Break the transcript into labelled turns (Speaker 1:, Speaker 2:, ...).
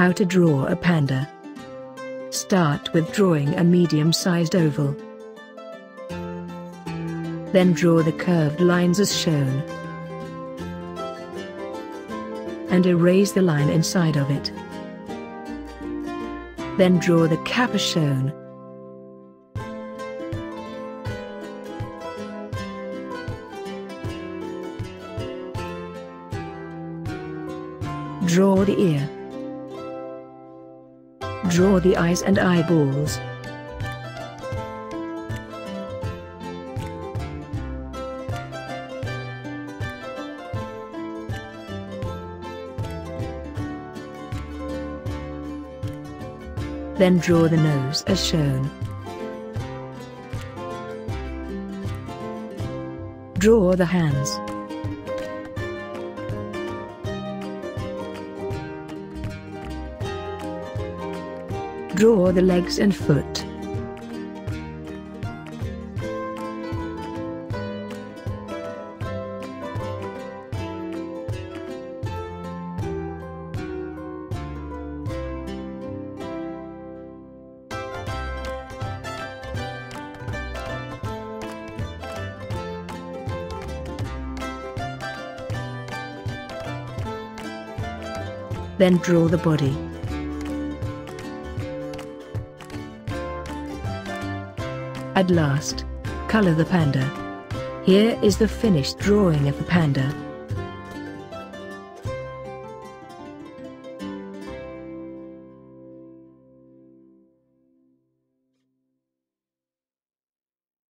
Speaker 1: How to draw a panda. Start with drawing a medium-sized oval. Then draw the curved lines as shown. And erase the line inside of it. Then draw the cap as shown. Draw the ear. Draw the eyes and eyeballs. Then draw the nose as shown. Draw the hands. Draw the legs and foot. Then draw the body. At last, color the panda. Here is the finished drawing of the panda.